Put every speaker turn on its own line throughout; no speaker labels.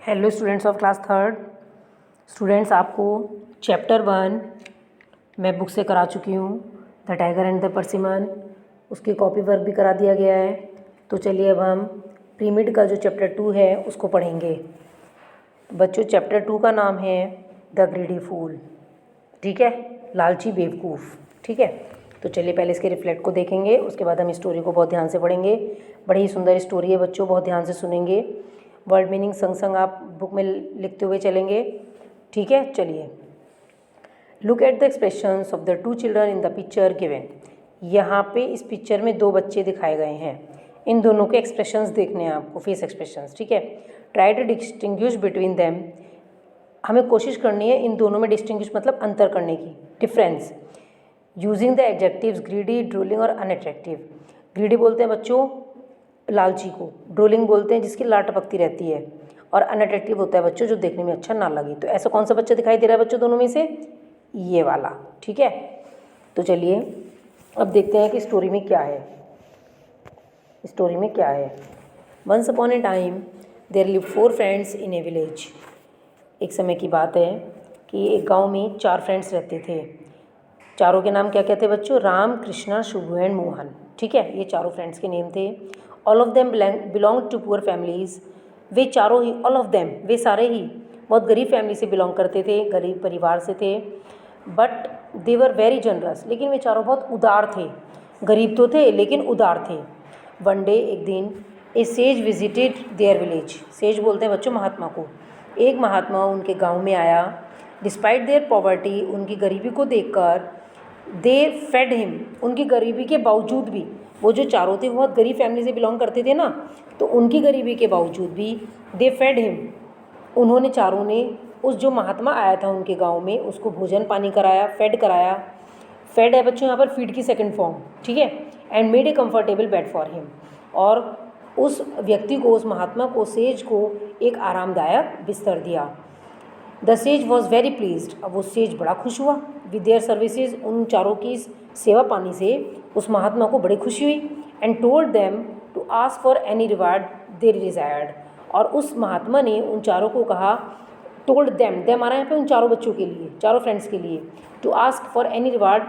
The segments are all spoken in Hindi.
Hello students of class third. Students, आपको चैप्टर 1 मैं बुक से करा चुकी हूँ, द टाइगर एंड द परसिमन। उसकी कॉपी वर्क भी करा दिया गया है। तो चलिए अब हम प्रीमिड का जो चैप्टर 2 है उसको पढ़ेंगे। बच्चों, चैप्टर 2 का नाम है द ग्रीडी फूल। ठीक है, लालची बेवकूफ़। ठीक है, तो चलिए पहले इसके रिफ्लेक्ट को देखेंगे, उसके बाद हम स्टोरी को बहुत ध्यान से पढ़ेंगे। बड़ी ही सुंदर स्टोरी है बच्चों, बहुत ध्यान से सुनेंगे। वर्ड मीनिंग संग संग आप बुक में लिखते हुए चलेंगे। ठीक है, चलिए। Look at the expressions of the two children in the picture given. यहाँ पे इस पिक्चर में दो बच्चे दिखाए गए हैं। इन दोनों के एक्सप्रेशंस देखने हैं आपको, फेस एक्सप्रेशंस। ठीक है, try to distinguish between them. हमें कोशिश करनी है इन दोनों में डिस्टिंग्विश मतलब अंतर करने की, difference. Using the adjectives greedy, drooling और अनअट्रैक्टिव। ग्रीडी बोलते हैं बच्चों लालची को, ड्रोलिंग बोलते हैं जिसकी लार टपकती रहती है, और अनअट्रैक्टिव होता है बच्चों जो देखने में अच्छा ना लगे। तो ऐसा कौन सा बच्चा दिखाई दे रहा है बच्चों दोनों में से? ये वाला। ठीक है, तो चलिए अब देखते हैं कि स्टोरी में क्या है। स्टोरी में क्या है? Once upon a time there lived 4 friends in a village. एक समय की बात है कि एक गांव में 4 फ्रेंड्स रहते थे। चारों के नाम क्या क्या थे बच्चों? राम, कृष्णा, शुभु एंड मोहन। ठीक है, ये चारों फ्रेंड्स के नेम थे। All of them belong to poor families. वे चारों ही, ऑल ऑफ देम, वे सारे ही बहुत गरीब फैमिली से बिलोंग करते थे, गरीब परिवार से थे। But they were very generous, लेकिन वे चारों बहुत उदार थे। गरीब तो थे लेकिन उदार थे। वन डे, एक दिन, a sage visited their village. Sage बोलते हैं बच्चों महात्मा को। एक महात्मा उनके गांव में आया। डिस्पाइट देयर पॉवर्टी, उनकी गरीबी को देखकर, दे फेड हिम, उनकी गरीबी के बावजूद भी, वो जो चारों थे वो बहुत गरीब फैमिली से बिलोंग करते थे ना, तो उनकी गरीबी के बावजूद भी दे फेड हिम, उन्होंने चारों ने उस जो महात्मा आया था उनके गांव में उसको भोजन पानी कराया, फेड कराया। फेड है बच्चों यहाँ पर फीड की सेकंड फॉर्म। ठीक है, and made a comfortable bed for him, और उस व्यक्ति को, उस महात्मा को, सेज को एक आरामदायक बिस्तर दिया। The sage was very pleased, अब वो सेज बड़ा खुश हुआ विद देयर सर्विसेज, उन चारों की सेवा पानी से उस महात्मा को बड़ी खुशी हुई। And told them to ask for any reward they desired, और उस महात्मा ने उन चारों को कहा, टोल्ड देम, देम आ रहा है यहाँ पे उन चारों बच्चों के लिए, चारों फ्रेंड्स के लिए, to ask for any reward,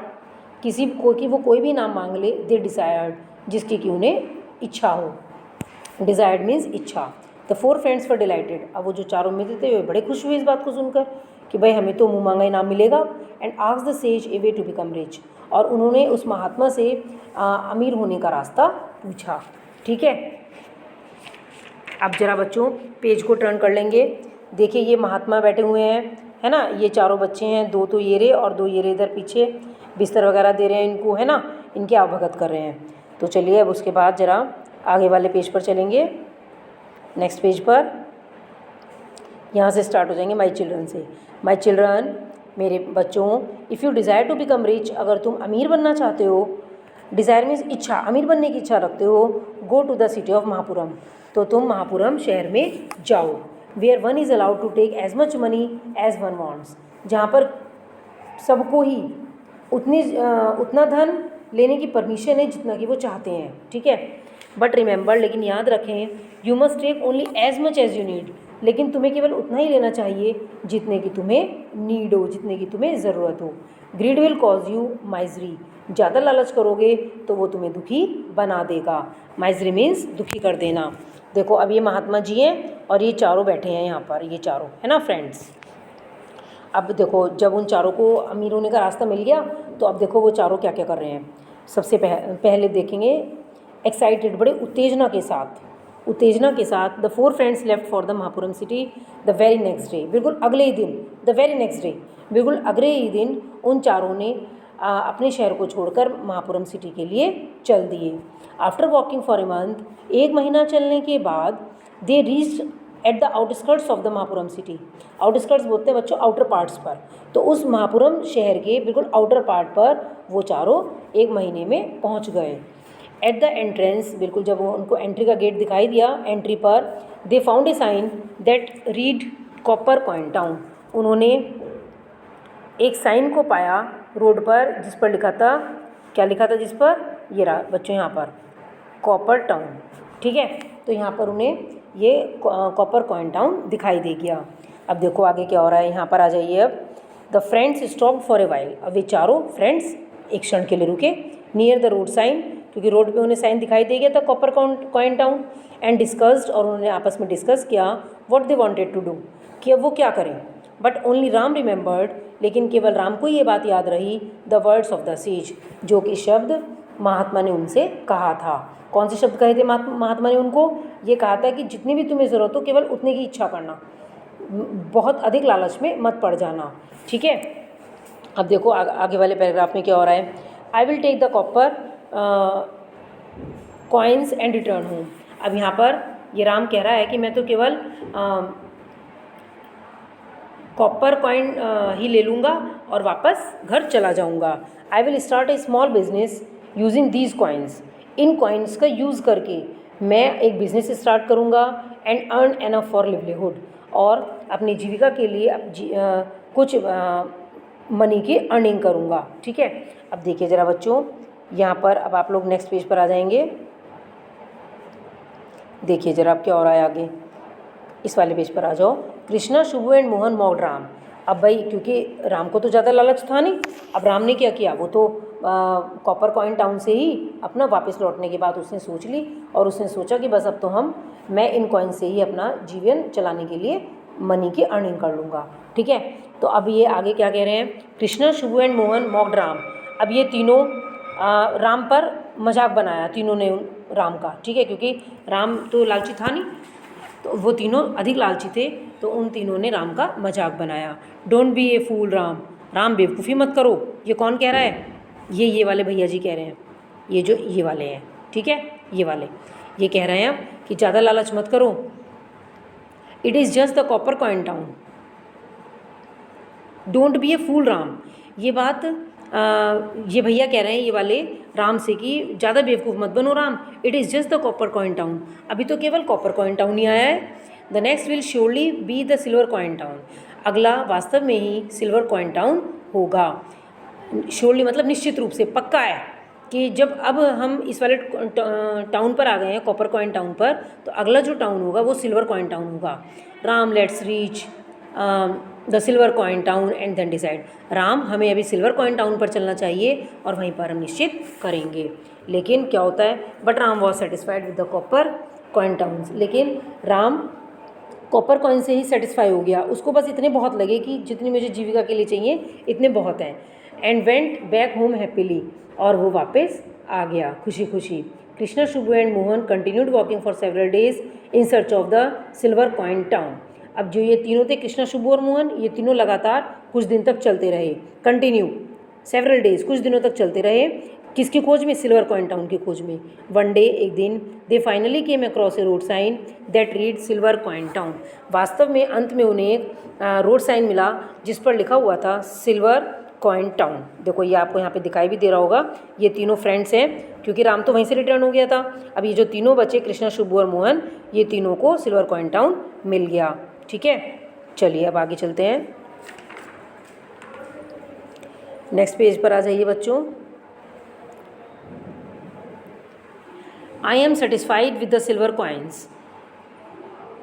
किसी को कि वो कोई भी नाम मांग ले, दे डिजायर्ड, जिसकी कि उन्हें इच्छा हो। डिजायर्ड मीन्स इच्छा। द 4 फ्रेंड्स वर डिलाइटेड, अब वो जो चारों मित्र थे वे बड़े खुश हुए इस बात को सुनकर कि भाई हमें तो मुँह मांगा इनाम मिलेगा। And asked the sage a way to become rich, और उन्होंने उस महात्मा से अमीर होने का रास्ता पूछा। ठीक है, अब जरा बच्चों पेज को टर्न कर लेंगे। देखिए ये महात्मा बैठे हुए हैं, है ना, ये चारों बच्चे हैं, 2 तो ये रहे और 2 ये रहे इधर पीछे, बिस्तर वगैरह दे रहे हैं इनको, है ना, इनके आवभगत कर रहे हैं। तो चलिए अब उसके बाद जरा आगे वाले पेज पर चलेंगे, नेक्स्ट पेज पर। यहाँ से स्टार्ट हो जाएंगे माई चिल्ड्रन से। माई चिल्ड्रन, मेरे बच्चों, if you desire to become rich, अगर तुम अमीर बनना चाहते हो, डिज़ायर मीन्स इच्छा, अमीर बनने की इच्छा रखते हो, go to the city of Mahapuram, तो तुम महापुरम शहर में जाओ। Where one is allowed to take as much money as one wants, जहाँ पर सबको ही उतना धन लेने की परमिशन है जितना कि वो चाहते हैं। ठीक है, बट रिमेंबर, लेकिन याद रखें, you must take only as much as you need, लेकिन तुम्हें केवल उतना ही लेना चाहिए जितने की तुम्हें नीड हो, जितने की तुम्हें ज़रूरत हो। Greed will cause you misery, ज़्यादा लालच करोगे तो वो तुम्हें दुखी बना देगा। माइजरी मीन्स दुखी कर देना। देखो अब ये महात्मा जी हैं और ये चारों बैठे हैं यहाँ पर, ये चारों, है ना फ्रेंड्स। अब देखो जब उन चारों को अमीर होने का रास्ता मिल गया तो अब देखो वो चारों क्या क्या कर रहे हैं। सबसे पहले देखेंगे एक्साइटेड, बड़े उत्तेजना के साथ the 4 friends left for the Mahapuram city the very next day, बिल्कुल अगले ही दिन, द वेरी नेक्स्ट डे, बिल्कुल अगले ही दिन उन चारों ने अपने शहर को छोड़कर महापुरम सिटी के लिए चल दिए। After walking for a month, 1 महीना चलने के बाद, they reached at the outskirts of the Mahapuram city. Outskirts बोलते हैं बच्चों आउटर पार्ट्स पर, तो उस महापुरम शहर के बिल्कुल आउटर पार्ट पर वो चारों 1 महीने में पहुंच गए। एट द एंट्रेंस, बिल्कुल जब वो उनको एंट्री का गेट दिखाई दिया, एंट्री पर they found a sign that read copper coin town, उन्होंने एक साइन को पाया रोड पर जिस पर लिखा था, क्या लिखा था जिस पर? ये रहा बच्चों यहाँ पर, कॉपर टाउन। ठीक है, तो यहाँ पर उन्हें ये कॉपर कॉइन टाउन दिखाई दे गया। अब देखो आगे क्या हो रहा है, यहाँ पर आ जाइए। अब the friends stop for a while, अब ये चारों फ्रेंड्स एक क्षण के लिए रुके। नियर द रोड साइन, क्योंकि रोड पे उन्हें साइन दिखाई दे गया था copper coin town. And discussed, और उन्होंने आपस में डिस्कस किया what they wanted to do, कि अब वो क्या करें। बट ओनली राम रिमेंबर्ड, लेकिन केवल राम को ये बात याद रही, the words of the sage, जो कि शब्द महात्मा ने उनसे कहा था। कौन से शब्द कहे थे महात्मा ने उनको? ये कहा था कि जितनी भी तुम्हें ज़रूरत हो केवल उतने की इच्छा करना, बहुत अधिक लालच में मत पड़ जाना। ठीक है, अब देखो आगे वाले पैराग्राफ में क्या हो रहा है। I will take the copper coins and return home. अब यहाँ पर ये राम कह रहा है कि मैं तो केवल कॉपर कॉइन ही ले लूँगा और वापस घर चला जाऊँगा। I will start A small business using these coins, in coins का यूज़ करके मैं एक बिज़नेस स्टार्ट करूँगा। And earn enough for livelihood, और अपनी जीविका के लिए कुछ मनी की अर्निंग करूँगा। ठीक है, अब देखिए ज़रा बच्चों, यहाँ पर अब आप लोग नेक्स्ट पेज पर आ जाएंगे। देखिए ज़रा अब क्या हो रहा है आगे, इस वाले पेज पर आ जाओ। Krishna, Shubhu and Mohan mocked Ram. अब भाई क्योंकि राम को तो ज़्यादा लालच था नहीं, अब राम ने क्या किया, वो तो कॉपर कॉइन टाउन से ही अपना वापस लौटने के बाद उसने सोच ली, और उसने सोचा कि बस अब तो मैं इन कॉइन से ही अपना जीवन चलाने के लिए मनी की अर्निंग कर लूँगा। ठीक है, तो अब ये आगे क्या कह रहे हैं, कृष्णा, शुभू एंड मोहन मॉक्ड राम। अब ये तीनों राम पर मजाक बनाया, तीनों ने राम का। ठीक है, क्योंकि राम तो लालची था नहीं, तो वो तीनों अधिक लालची थे, तो उन तीनों ने राम का मजाक बनाया। Don't be a fool Ram, Ram बेवकूफ़ी मत करो। ये कौन कह रहा है? ये वाले भैया जी कह रहे हैं, ये जो ये वाले हैं। ठीक है, ये वाले ये कह रहे हैं अब कि ज़्यादा लालच मत करो। It is just the copper coin town, don't be a fool Ram. ये बात ये भैया कह रहे हैं, ये वाले राम से कि ज़्यादा बेवकूफ़ मत बनो Ram. It is just the copper coin town, अभी तो केवल कॉपर कॉइन टाउन ही आया है। The next will surely be the silver coin town, अगला वास्तव में ही सिल्वर कॉइन टाउन होगा। श्योरली मतलब निश्चित रूप से, पक्का है कि जब अब हम इस वाले टाउन पर आ गए हैं, कॉपर कॉइन टाउन पर, तो अगला जो टाउन होगा वो सिल्वर कॉइन टाउन होगा। Ram let's reach the silver coin town and then decide, Ram हमें अभी सिल्वर कॉइन टाउन पर चलना चाहिए और वहीं पर हम निश्चित करेंगे। लेकिन क्या होता है, but Ram was satisfied with the copper coin town, लेकिन राम कॉपर कॉइन से ही सेटिस्फाई हो गया, उसको बस इतने बहुत लगे कि जितनी मुझे जीविका के लिए चाहिए इतने बहुत हैं। And went back home happily, और वो वापस आ गया खुशी खुशी। Krishna, Shubhu and Mohan continued walking for several days in search of the silver coin town. अब जो ये तीनों थे, कृष्णा, शुभू और मोहन, ये तीनों लगातार कुछ दिन तक चलते रहे। कंटिन्यू सेवरल डेज, कुछ दिनों तक चलते रहे। किसकी खोज में? सिल्वर कॉइन टाउन की खोज में। वन डे, एक दिन, they finally came across a road sign that read silver coin town, वास्तव में अंत में उन्हें एक रोड साइन मिला जिस पर लिखा हुआ था सिल्वर कॉइन टाउन। देखो ये आपको यहाँ पे दिखाई भी दे रहा होगा, ये तीनों फ्रेंड्स हैं, क्योंकि राम तो वहीं से रिटर्न हो गया था। अब ये जो तीनों बचे, कृष्णा, शुभू और मोहन, ये तीनों को सिल्वर कॉइन टाउन मिल गया। ठीक है, चलिए अब आगे चलते हैं। नेक्स्ट पेज पर आ जाइए बच्चों। I am satisfied with the silver coins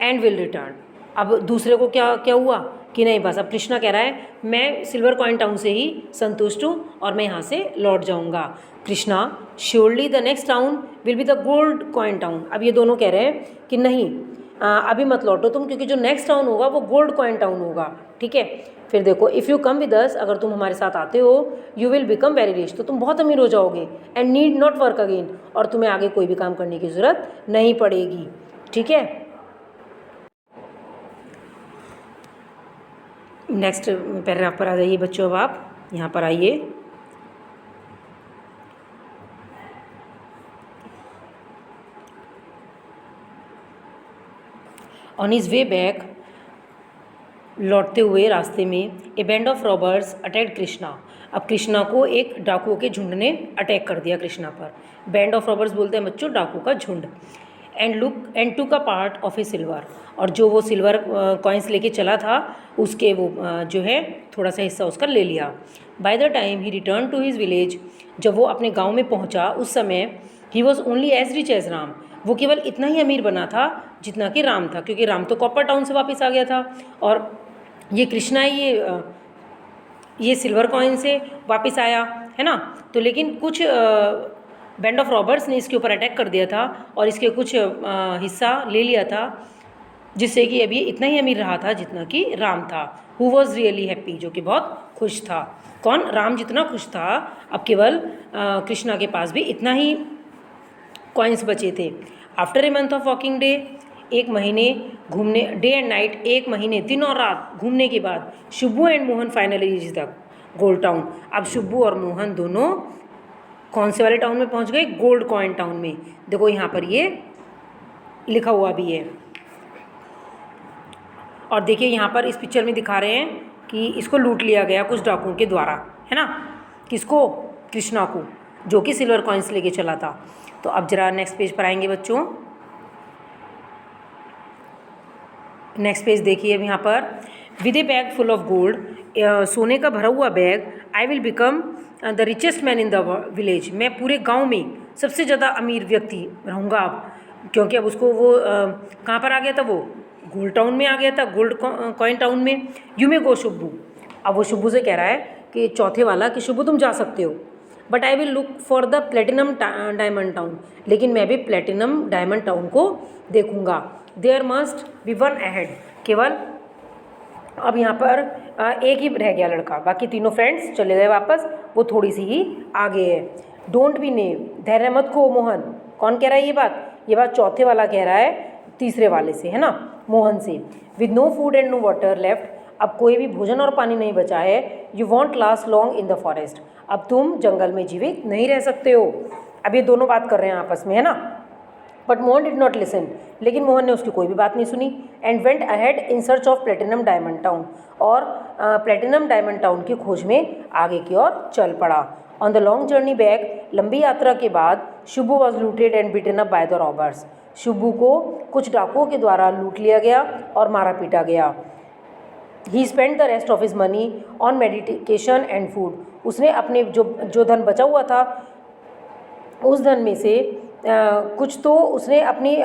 and will return. अब दूसरे को क्या क्या हुआ कि नहीं, बस अब कृष्णा कह रहा है मैं सिल्वर कॉइन टाउन से ही संतुष्ट हूँ और मैं यहाँ से लौट जाऊँगा। Krishna, surely the next town will be the gold coin town. अब ये दोनों कह रहे हैं कि नहीं, अभी मत लौटो तुम, क्योंकि जो नेक्स्ट टाउन होगा वो गोल्ड कॉइन टाउन होगा। ठीक है, फिर देखो, if you come with us, अगर तुम हमारे साथ आते हो, you will become very rich, तो तुम बहुत अमीर हो जाओगे। And need not work again, और तुम्हें आगे कोई भी काम करने की ज़रूरत नहीं पड़ेगी। ठीक है, नेक्स्ट पैराग्राफ पर आ जाइए बच्चों। अब आप यहाँ पर आइए। ऑन हिज वे बैक, लौटते हुए रास्ते में, A band of robbers attacked Krishna. अब कृष्णा को एक डाकुओं के झुंड ने अटैक कर दिया कृष्णा पर। बैंड ऑफ रॉबर्स बोलते हैं बच्चों डाकू का झुंड। And took a part of A silver, और जो वो सिल्वर कॉइन्स लेके चला था उसके वो जो है थोड़ा सा हिस्सा उसका ले लिया। By the time he return to his village, जब वो अपने गांव में पहुंचा उस समय, he was only as rich as Ram, वो केवल इतना ही अमीर बना था जितना कि राम था, क्योंकि राम तो कॉपर टाउन से वापस आ गया था और ये कृष्णा ये सिल्वर कॉइन से वापस आया, है ना। तो लेकिन कुछ बैंड ऑफ रॉबर्स ने इसके ऊपर अटैक कर दिया था और इसके कुछ हिस्सा ले लिया था, जिससे कि अभी इतना ही अमीर रहा था जितना कि राम था। हु वॉज रियली हैप्पी, जो कि बहुत खुश था। कौन? राम जितना खुश था, अब केवल कृष्णा के पास भी इतना ही कॉइन्स बचे थे। After a month of walking day, एक महीने घूमने, डे एंड नाइट, एक महीने दिन और रात घूमने के बाद Shubbu and Mohan finally reach the gold town. अब शुब्बू और मोहन दोनों कौन से वाले टाउन में पहुंच गए? गोल्ड कॉइन टाउन में। देखो यहाँ पर ये लिखा हुआ भी है। और देखिए यहाँ पर इस पिक्चर में दिखा रहे हैं कि इसको लूट लिया गया कुछ डाकुओं के द्वारा, है ना। किसको? कृष्णा को, जो कि सिल्वर कॉइन्स लेके चला था। तो अब जरा नेक्स्ट पेज पर आएंगे बच्चों। नेक्स्ट पेज देखिए अब यहाँ पर, with A bag full of gold, सोने का भरा हुआ bag, I will become the richest man in the village. मैं पूरे गांव में सबसे ज़्यादा अमीर व्यक्ति रहूँगा अब, क्योंकि अब उसको वो कहाँ पर आ गया था? वो गोल्ड टाउन में आ गया था, गोल्ड कॉइन टाउन में। यू मे गो शुब्बू। अब वो शुब्बू से कह रहा है कि चौथे वाला कि शुब्बू तुम जा सकते हो, but I will look for the platinum diamond town. लेकिन मैं भी प्लेटिनम डायमंड टाउन को देखूंगा। There must be one ahead. केवल अब यहाँ पर एक ही रह गया लड़का, बाकी तीनों फ्रेंड्स चले गए वापस, वो थोड़ी सी ही आगे है। डोंट बी नेव, धैर्य मत खो मोहन। कौन कह रहा है ये बात? ये बात चौथे वाला कह रहा है तीसरे वाले से, है ना, मोहन से। With no food and no water left, अब कोई भी भोजन और पानी नहीं बचा है। You won't last long in the forest, अब तुम जंगल में जीवित नहीं रह सकते हो। अब ये दोनों बात कर रहे हैं आपस में, है ना। But Mohan did not listen, लेकिन मोहन ने उसकी कोई भी बात नहीं सुनी। And went ahead in search of platinum diamond town, और प्लेटिनम डायमंड टाउन की खोज में आगे की ओर चल पड़ा। On the long journey back, लंबी यात्रा के बाद, Shubbu was looted and beaten up by the robbers. Shubbu को कुछ डाकुओं के द्वारा लूट लिया गया और मारा पीटा गया। He spend the rest of his money on medication and food, उसने अपने जो धन बचा हुआ था उस धन में से कुछ तो उसने अपनी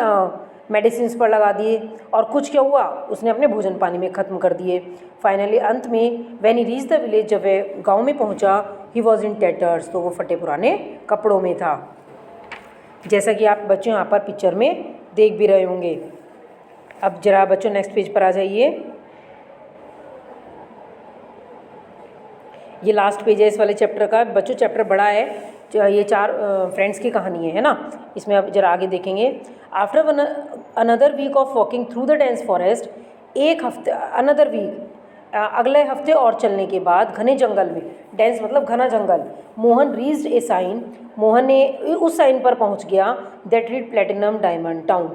मेडिसिन्स पर लगा दिए, और कुछ क्या हुआ, उसने अपने भोजन पानी में ख़त्म कर दिए। फाइनली अंत में when he reach the village, जब वह गाँव में पहुंचा, ही वॉज इन टेटर्स, तो वो फटे पुराने कपड़ों में था, जैसा कि आप बच्चों यहाँ पर पिक्चर में देख भी रहे होंगे। अब जरा बच्चों नेक्स्ट पेज पर आ जाइए। ये लास्ट पेज है इस वाले चैप्टर का। बच्चों चैप्टर बड़ा है, ये 4 फ्रेंड्स की कहानी है ना। इसमें अब जरा आगे देखेंगे। After another week of walking through the dense forest, एक हफ्ते, अनदर वीक, अगले हफ्ते और चलने के बाद घने जंगल में, डेंस मतलब घना जंगल, मोहन रीच्ड ए साइन, मोहन ने उस साइन पर पहुंच गया, that read platinum diamond town,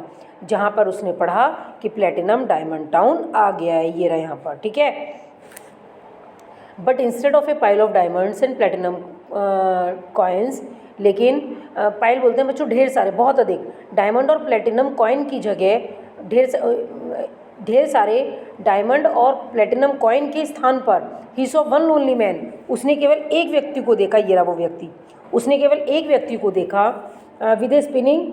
जहां पर उसने पढ़ा कि प्लेटिनम डायमंड टाउन आ गया है, ये रहा यहाँ पर, ठीक है। But instead of A pile of diamonds and platinum coins, लेकिन पाइल बोलते हैं बच्चों ढेर सारे, बहुत अधिक, डायमंड और प्लेटिनम कॉइन की जगह ढेर सारे डायमंड और प्लेटिनम कॉइन के स्थान पर he saw one lonely man, उसने केवल एक व्यक्ति को देखा। ये रहा वो व्यक्ति, उसने केवल एक व्यक्ति को देखा, with A spinning,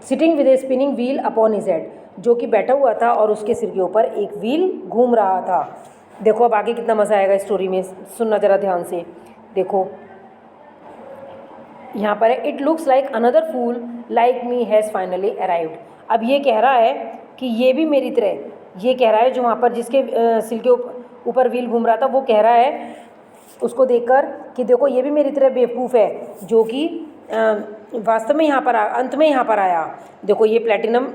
sitting with A spinning wheel upon his head, जो कि बैठा हुआ था और उसके सिर के ऊपर एक व्हील घूम रहा था। देखो अब आगे कितना मज़ा आएगा स्टोरी में, सुनना ज़रा ध्यान से। देखो यहाँ पर है, it looks like another fool like me has finally arrived. अब ये कह रहा है कि ये भी मेरी तरह, ये कह रहा है जो वहाँ पर जिसके सिर के ऊपर व्हील घूम रहा था, वो कह रहा है उसको देखकर कि देखो ये भी मेरी तरह बेवकूफ़ है, जो कि वास्तव में यहाँ पर अंत में यहाँ पर आया। देखो ये प्लेटिनम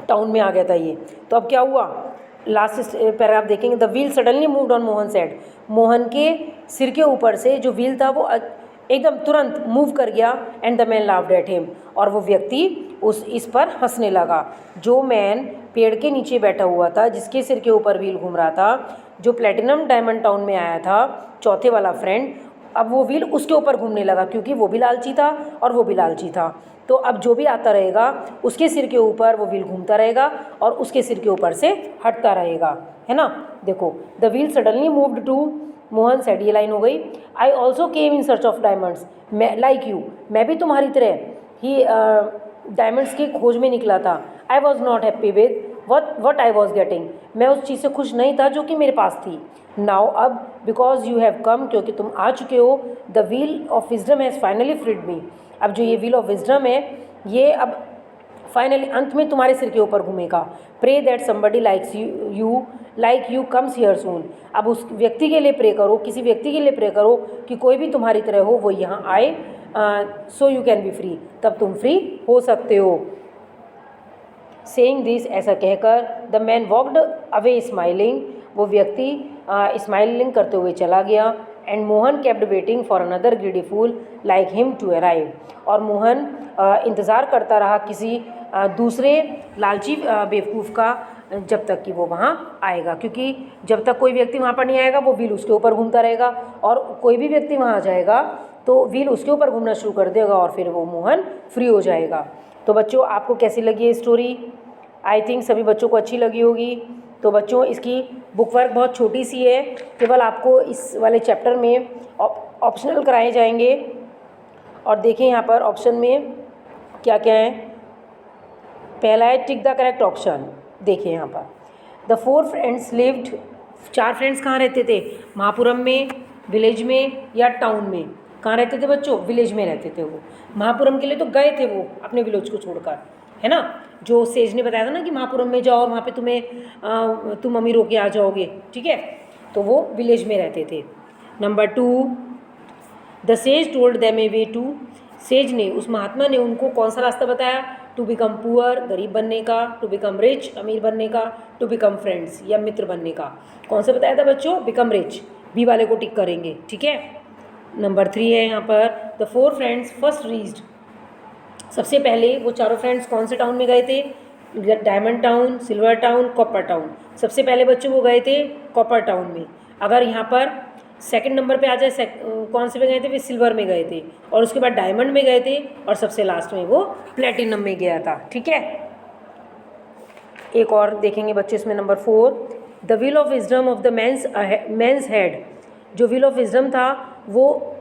टाउन में आ गया था ये। तो अब क्या हुआ, लास्ट पैराग्राफ देखेंगे। The wheel suddenly moved on Mohan said, Mohan के सिर के ऊपर से जो व्हील था वो एकदम तुरंत मूव कर गया। And the man laughed at him, और वो व्यक्ति इस पर हंसने लगा। जो मैन पेड़ के नीचे बैठा हुआ था, जिसके सिर के ऊपर व्हील घूम रहा था, जो प्लेटिनम डायमंड टाउन में आया था, चौथे वाला फ्रेंड, अब वो व्हील उसके ऊपर घूमने लगा, क्योंकि वो भी लालची था और वो भी लालची था। तो अब जो भी आता रहेगा उसके सिर के ऊपर वो व्हील घूमता रहेगा और उसके सिर के ऊपर से हटता रहेगा, है ना। देखो the wheel suddenly moved to Mohan said, ये लाइन हो गई। I also came in search of diamonds, मैं लाइक यू, मैं भी तुम्हारी तरह। ही डायमंड्स की खोज में निकला था। I was not happy with what I was getting, मैं उस चीज़ से खुश नहीं था जो कि मेरे पास थी। नाउ अब बिकॉज यू हैव कम, क्योंकि तुम आ चुके हो, the wheel of wisdom has finally freed me, अब जो ये व्हील ऑफ विजडम है ये अब फाइनली अंत में तुम्हारे सिर के ऊपर घूमेगा। Pray that somebody likes you comes here soon, अब उस व्यक्ति के लिए प्रे करो, किसी व्यक्ति के लिए प्रे करो कि कोई भी तुम्हारी तरह हो वो यहाँ आए, so you can be free, तब तुम फ्री हो सकते हो। सेइंग दिस, ऐसा कहकर the man walked away smiling, वो व्यक्ति स्माइलिंग करते हुए चला गया। And Mohan kept waiting for another greedy fool like him to arrive, और मोहन इंतज़ार करता रहा किसी दूसरे लालची बेवकूफ़ का जब तक कि वो वहाँ आएगा, क्योंकि जब तक कोई व्यक्ति वहाँ पर नहीं आएगा वो व्हील उसके ऊपर घूमता रहेगा, और कोई भी व्यक्ति वहाँ आ जाएगा तो व्हील उसके ऊपर घूमना शुरू कर देगा और फिर वो मोहन फ्री हो जाएगा। तो बच्चों आपको कैसी लगी ये स्टोरी? आई थिंक सभी बच्चों को अच्छी लगी होगी। तो बच्चों इसकी बुक वर्क बहुत छोटी सी है, केवल आपको इस वाले चैप्टर में ऑप्शनल कराए जाएंगे। और देखें यहाँ पर ऑप्शन में क्या क्या है। पहला है टिक द करेक्ट ऑप्शन, देखिए यहाँ पर द 4 फ्रेंड्स लिव्ड, 4 फ्रेंड्स कहाँ रहते थे? महापुरम में, विलेज में या टाउन में? कहाँ रहते थे बच्चों? विलेज में रहते थे वो। महापुरम के लिए तो गए थे वो अपने विलेज को छोड़कर, है ना, जो सेज ने बताया था ना कि महापुरम में जाओ और वहाँ पे तुम अमीर होके आ जाओगे, ठीक है, तो वो विलेज में रहते थे। Number 2, the sage told them a way to, sage ने, उस महात्मा ने उनको कौन सा रास्ता बताया? टू बिकम पुअर, गरीब बनने का, टू बिकम रिच, अमीर बनने का, टू बिकम फ्रेंड्स या मित्र बनने का। कौन सा बताया था बच्चों? बिकम रिच, बी वाले को टिक करेंगे, ठीक है। नंबर 3 है यहाँ पर द 4 फ्रेंड्स फर्स्ट रीच्ड, सबसे पहले वो चारों फ्रेंड्स कौन से टाउन में गए थे? Diamond town, silver town, copper town. सबसे पहले बच्चों वो गए थे कॉपर टाउन में। अगर यहाँ पर सेकंड नंबर पे आ जाए कौन से में गए थे? वे सिल्वर में गए थे, और उसके बाद डायमंड में गए थे, और सबसे लास्ट में वो प्लेटिनम में गया था, ठीक है। एक और देखेंगे बच्चे इसमें number 4, the wheel of wisdom of the man's head, जो व्हील ऑफ विजडम था वो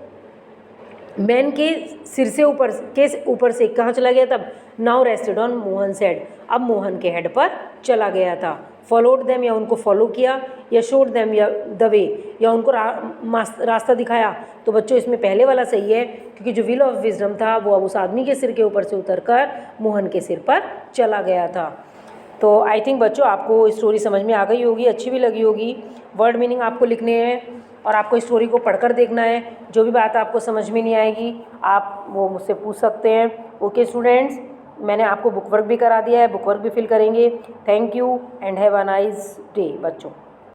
मैन के सिर से ऊपर से कहाँ चला गया तब? Now rested on Mohan's head, अब मोहन के हेड पर चला गया था। फॉलोड देम, या उनको फॉलो किया, या शोड देम या द वे, या उनको रास्ता दिखाया। तो बच्चों इसमें पहले वाला सही है, क्योंकि जो व्हील ऑफ विजडम था वो अब उस आदमी के सिर के ऊपर से उतरकर मोहन के सिर पर चला गया था। तो आई थिंक बच्चों आपको स्टोरी समझ में आ गई होगी, अच्छी भी लगी होगी। वर्ड मीनिंग आपको लिखने हैं और आपको स्टोरी को पढ़कर देखना है। जो भी बात आपको समझ में नहीं आएगी आप वो मुझसे पूछ सकते हैं। ओके स्टूडेंट्स, मैंने आपको बुक वर्क भी करा दिया है, बुक वर्क भी फिल करेंगे। Thank you and have a nice day बच्चों।